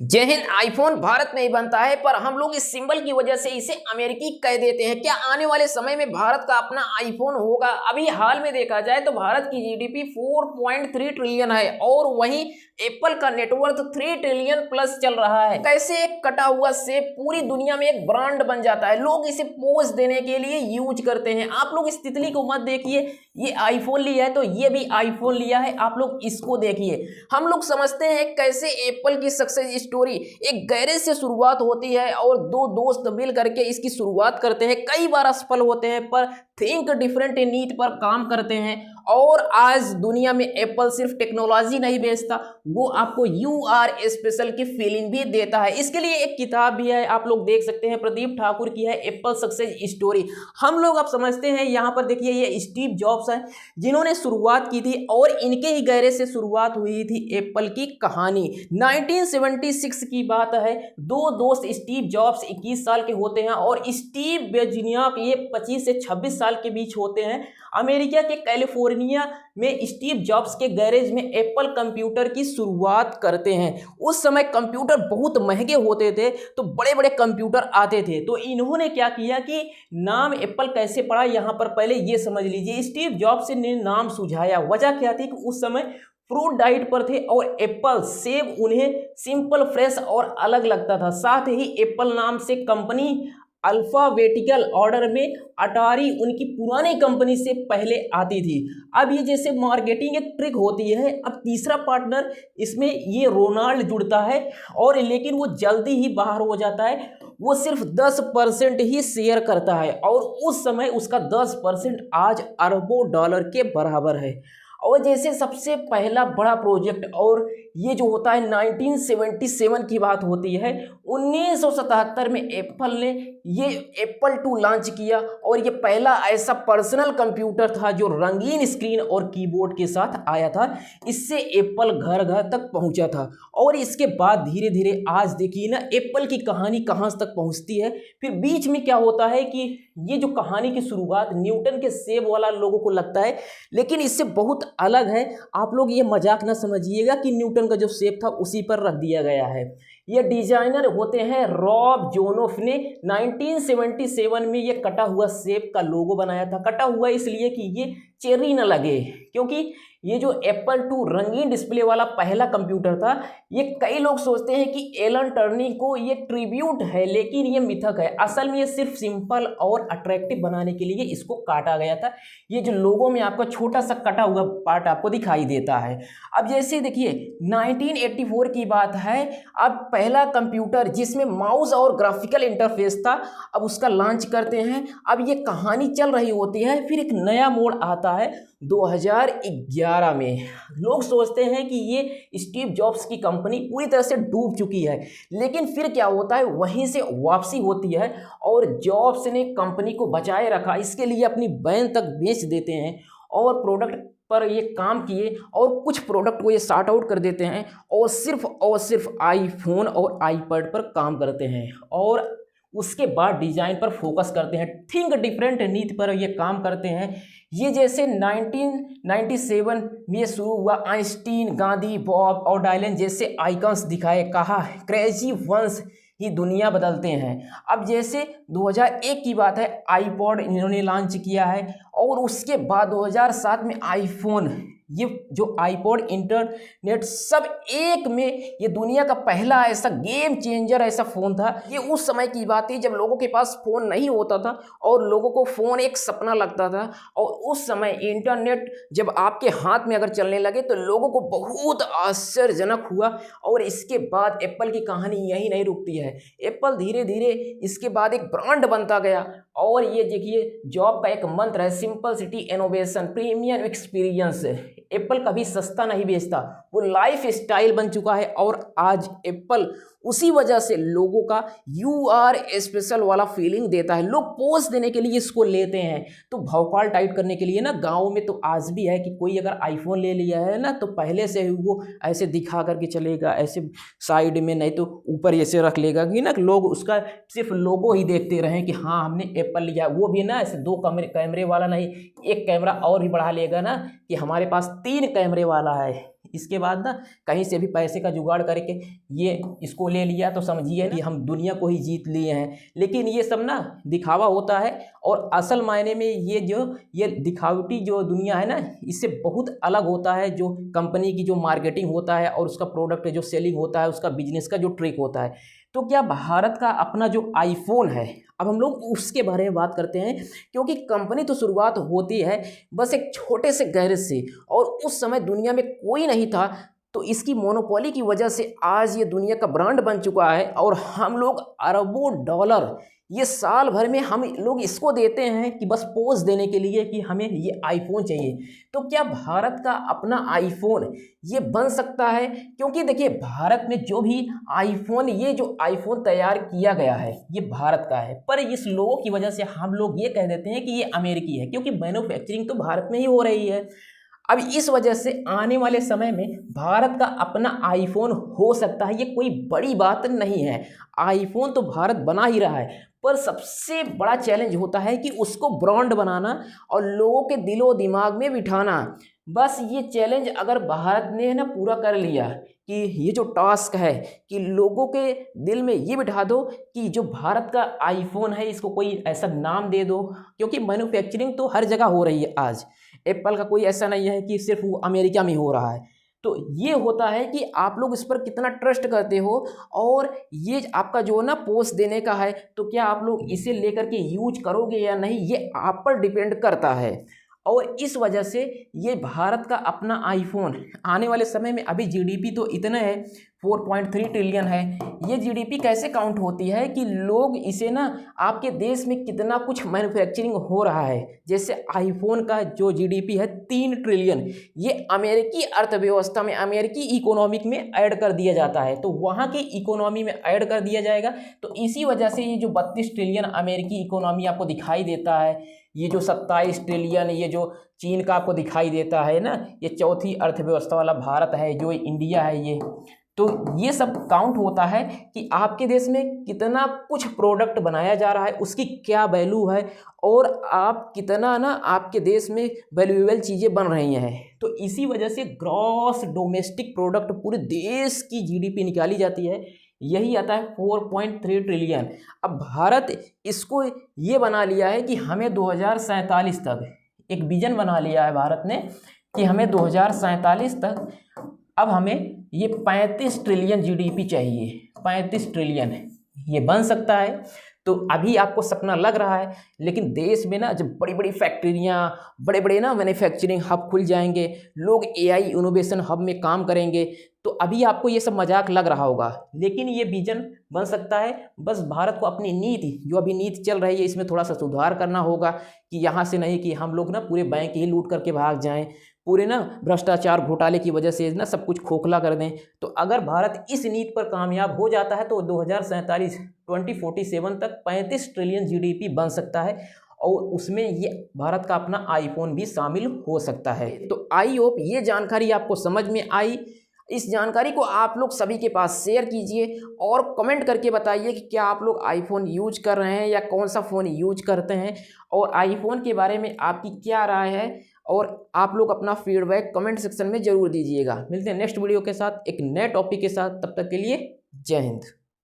जय हिंद। आईफोन भारत में ही बनता है, पर हम लोग इस सिंबल की वजह से इसे अमेरिकी कह देते हैं। क्या आने वाले समय में भारत का अपना आईफोन होगा? अभी हाल में देखा जाए तो भारत की जीडीपी 4.3 ट्रिलियन है और वहीं एप्पल का नेटवर्थ 3 ट्रिलियन प्लस चल रहा है। कैसे एक कटा हुआ सेब पूरी दुनिया में एक ब्रांड बन जाता है। लोग इसे पोज देने के लिए यूज करते हैं। आप लोग इस तितली को मत देखिए, ये आईफोन लिया है तो ये भी आईफोन लिया है। आप लोग इसको देखिए। हम लोग समझते हैं कैसे एप्पल की सक्सेस स्टोरी एक गैरेज से शुरुआत होती है और दो दोस्त मिल करके इसकी शुरुआत करते हैं। कई बार असफल होते हैं पर थिंक डिफरेंट नीट पर काम करते हैं और आज दुनिया में एप्पल सिर्फ टेक्नोलॉजी नहीं बेचता, वो आपको यू आर स्पेशल की फीलिंग भी देता है। इसके लिए एक किताब भी है, आप लोग देख सकते हैं, प्रदीप ठाकुर की है, एप्पल सक्सेस स्टोरी। हम लोग अब समझते हैं, यहाँ पर देखिए ये स्टीव जॉब्स हैं जिन्होंने शुरुआत की थी और इनके ही गैरेज से शुरुआत हुई थी एप्पल की कहानी। 1976 की बात है। दो दोस्त स्टीव जॉब्स 21 साल के होते हैं और स्टीव वेजनियाक ये 25 से 26 साल के बीच होते हैं। अमेरिका के कैलिफोर्निया में स्टीव जॉब्स के गैरेज में एप्पल कंप्यूटर की शुरुआत करते हैं। उस समय कंप्यूटर बहुत महंगे होते थे तो बड़े बड़े कंप्यूटर आते थे। तो इन्होंने क्या किया कि नाम एप्पल कैसे पड़ा, यहाँ पर पहले ये समझ लीजिए। स्टीव जॉब्स ने नाम सुझाया, वजह क्या थी कि उस समय फ्रूट डाइट पर थे और एप्पल सेब उन्हें सिंपल, फ्रेश और अलग लगता था। साथ ही एप्पल नाम से कंपनी अल्फाबेटिकल ऑर्डर में अटारी उनकी पुरानी कंपनी से पहले आती थी। अब ये जैसे मार्केटिंग एक ट्रिक होती है। अब तीसरा पार्टनर इसमें ये रोनाल्ड जुड़ता है और लेकिन वो जल्दी ही बाहर हो जाता है। वो सिर्फ 10% ही शेयर करता है और उस समय उसका 10% आज अरबों डॉलर के बराबर है। और जैसे सबसे पहला बड़ा प्रोजेक्ट, और ये जो होता है 1977 की बात होती है। 1977 में एप्पल ने ये एप्पल 2 लॉन्च किया और ये पहला ऐसा पर्सनल कंप्यूटर था जो रंगीन स्क्रीन और कीबोर्ड के साथ आया था। इससे एप्पल घर घर तक पहुंचा था और इसके बाद धीरे धीरे आज देखिए ना एप्पल की कहानी कहाँ तक पहुंचती है। फिर बीच में क्या होता है कि ये जो कहानी की शुरुआत न्यूटन के सेब वाला लोगों को लगता है, लेकिन इससे बहुत अलग है। आप लोग ये मजाक ना समझिएगा कि न्यूटन का जो सेब था उसी पर रख दिया गया है। ये डिजाइनर होते हैं रॉब जोनोफ ने 1977 में ये कटा हुआ सेब का लोगो बनाया था। कटा हुआ इसलिए कि ये चेरी न लगे, क्योंकि ये जो एप्पल 2 रंगीन डिस्प्ले वाला पहला कंप्यूटर था, ये कई लोग सोचते हैं कि एलन टर्नी को ये ट्रिब्यूट है, लेकिन ये मिथक है। असल में ये सिर्फ सिंपल और अट्रैक्टिव बनाने के लिए इसको काटा गया था। ये जो लोगो में आपका छोटा सा कटा हुआ पार्ट आपको दिखाई देता है। अब जैसे देखिए 1984 की बात है। अब पहला कंप्यूटर जिसमें माउस और ग्राफिकल इंटरफेस था, अब उसका लॉन्च करते हैं। अब ये कहानी चल रही होती है, फिर एक नया मोड़ आता है 2011 में। लोग सोचते हैं कि ये स्टीव जॉब्स की कंपनी पूरी तरह से डूब चुकी है, लेकिन फिर क्या होता है, वहीं से वापसी होती है और जॉब्स ने कंपनी को बचाए रखा। इसके लिए अपनी बैन तक बेच देते हैं और प्रोडक्ट पर ये काम किए और कुछ प्रोडक्ट को ये शार्ट आउट कर देते हैं और सिर्फ आईफोन और आईपैड पर काम करते हैं और उसके बाद डिजाइन पर फोकस करते हैं। थिंक डिफरेंट नीति पर ये काम करते हैं। ये जैसे 1997 में ये शुरू हुआ। आइंस्टीन, गांधी, बॉब और डायलन जैसे आइकन्स दिखाए, कहा क्रेजी वंस ही दुनिया बदलते हैं। अब जैसे 2001 की बात है, आईपॉड इन्होंने लॉन्च किया है और उसके बाद 2007 में आईफोन, ये जो आईपॉड, इंटरनेट सब एक में, ये दुनिया का पहला ऐसा गेम चेंजर ऐसा फ़ोन था। ये उस समय की बात थी जब लोगों के पास फ़ोन नहीं होता था और लोगों को फ़ोन एक सपना लगता था। और उस समय इंटरनेट जब आपके हाथ में अगर चलने लगे तो लोगों को बहुत आश्चर्यजनक हुआ। और इसके बाद एप्पल की कहानी यही नहीं रुकती है। एप्पल धीरे धीरे इसके बाद एक ब्रांड बनता गया और ये देखिए जॉब का एक मंत्र है, simplicity, innovation, premium experience. Apple कभी सस्ता नहीं बेचता, वो लाइफ स्टाइल बन चुका है और आज एप्पल उसी वजह से लोगों का यू आर स्पेशल वाला फीलिंग देता है। लोग पोज देने के लिए इसको लेते हैं, तो भौकाल टाइट करने के लिए ना गाँव में तो आज भी है कि कोई अगर आईफोन ले लिया है ना तो पहले से वो ऐसे दिखा करके चलेगा, ऐसे साइड में, नहीं तो ऊपर ऐसे रख लेगा कि ना लोग उसका सिर्फ लोगो ही देखते रहें कि हाँ हमने एप्पल लिया। वो भी ना ऐसे 2 कैमरे वाला नहीं, एक कैमरा और भी बढ़ा लेगा ना कि हमारे पास 3 कैमरे वाला है। इसके बाद ना कहीं से भी पैसे का जुगाड़ करके ये इसको ले लिया तो समझिए कि हम दुनिया को ही जीत लिए हैं। लेकिन ये सब ना दिखावा होता है, और असल मायने में ये दिखावटी जो दुनिया है ना, इससे बहुत अलग होता है जो कंपनी की जो मार्केटिंग होता है और उसका प्रोडक्ट जो सेलिंग होता है, उसका बिजनेस का जो ट्रिक होता है। तो क्या भारत का अपना जो आईफोन है, अब हम लोग उसके बारे में बात करते हैं, क्योंकि कंपनी तो शुरुआत होती है बस एक छोटे से गैरेज से, और उस समय दुनिया में कोई नहीं था। तो इसकी मोनोपोली की वजह से आज ये दुनिया का ब्रांड बन चुका है, और हम लोग अरबों डॉलर ये साल भर में हम लोग इसको देते हैं कि बस पोज देने के लिए कि हमें ये आईफोन चाहिए। तो क्या भारत का अपना आईफोन ये बन सकता है? क्योंकि देखिए भारत में जो भी आईफोन, ये जो आईफोन तैयार किया गया है ये भारत का है, पर इस लोगों की वजह से हम लोग ये कह देते हैं कि ये अमेरिकी है, क्योंकि मैन्युफैक्चरिंग तो भारत में ही हो रही है। अब इस वजह से आने वाले समय में भारत का अपना आईफोन हो सकता है, ये कोई बड़ी बात नहीं है। आईफोन तो भारत बना ही रहा है, पर सबसे बड़ा चैलेंज होता है कि उसको ब्रांड बनाना और लोगों के दिलो दिमाग में बिठाना। बस ये चैलेंज अगर भारत ने ना पूरा कर लिया कि ये जो टास्क है कि लोगों के दिल में ये बिठा दो कि जो भारत का आईफोन है इसको कोई ऐसा नाम दे दो, क्योंकि मैन्युफैक्चरिंग तो हर जगह हो रही है आज। एप्पल का कोई ऐसा नहीं है कि सिर्फ वो अमेरिका में हो रहा है। तो ये होता है कि आप लोग इस पर कितना ट्रस्ट करते हो, और ये आपका जो ना पोस्ट देने का है, तो क्या आप लोग इसे लेकर के यूज करोगे या नहीं, ये आप पर डिपेंड करता है। और इस वजह से ये भारत का अपना आईफोन आने वाले समय में, अभी जीडीपी तो इतना है 4.3 ट्रिलियन है। ये जीडीपी कैसे काउंट होती है कि लोग इसे ना, आपके देश में कितना कुछ मैन्युफैक्चरिंग हो रहा है। जैसे आईफोन का जो जीडीपी है 3 ट्रिलियन, ये अमेरिकी अर्थव्यवस्था में, अमेरिकी इकोनॉमिक में ऐड कर दिया जाता है, तो वहाँ की इकोनॉमी में ऐड कर दिया जाएगा। तो इसी वजह से ये जो 32 ट्रिलियन अमेरिकी इकोनॉमी आपको दिखाई देता है, ये जो 27 ट्रिलियन ये जो चीन का आपको दिखाई देता है ना, ये चौथी अर्थव्यवस्था वाला भारत है, जो इंडिया है ये, तो ये सब काउंट होता है कि आपके देश में कितना कुछ प्रोडक्ट बनाया जा रहा है, उसकी क्या वैल्यू है, और आप कितना ना आपके देश में वैल्यूएबल चीज़ें बन रही हैं। तो इसी वजह से ग्रॉस डोमेस्टिक प्रोडक्ट पूरे देश की जीडीपी निकाली जाती है, यही आता है 4.3 ट्रिलियन। अब भारत इसको ये बना लिया है कि हमें 2047 तक एक विजन बना लिया है भारत ने कि हमें 2047 तक अब हमें ये 35 ट्रिलियन जीडीपी चाहिए। 35 ट्रिलियन ये बन सकता है। तो अभी आपको सपना लग रहा है, लेकिन देश में ना जब बड़ी बड़ी फैक्ट्रियाँ, बड़े बड़े ना मैन्युफैक्चरिंग हब खुल जाएंगे, लोग एआई इनोवेशन हब में काम करेंगे, तो अभी आपको ये सब मजाक लग रहा होगा, लेकिन ये विजन बन सकता है। बस भारत को अपनी नीति, जो अभी नीति चल रही है, इसमें थोड़ा सा सुधार करना होगा कि यहाँ से नहीं कि हम लोग ना पूरे बैंक ही लूट करके भाग जाएं, पूरे ना भ्रष्टाचार घोटाले की वजह से ना सब कुछ खोखला कर दें। तो अगर भारत इस नीति पर कामयाब हो जाता है तो 2047 तक 35 ट्रिलियन जीडीपी बन सकता है, और उसमें ये भारत का अपना आईफोन भी शामिल हो सकता है। तो आई होप ये जानकारी आपको समझ में आई। इस जानकारी को आप लोग सभी के पास शेयर कीजिए और कमेंट करके बताइए कि क्या आप लोग आईफोन यूज कर रहे हैं या कौन सा फ़ोन यूज करते हैं, और आईफोन के बारे में आपकी क्या राय है, और आप लोग अपना फीडबैक कमेंट सेक्शन में ज़रूर दीजिएगा। मिलते हैं नेक्स्ट वीडियो के साथ एक नए टॉपिक के साथ, तब तक के लिए जय हिंद।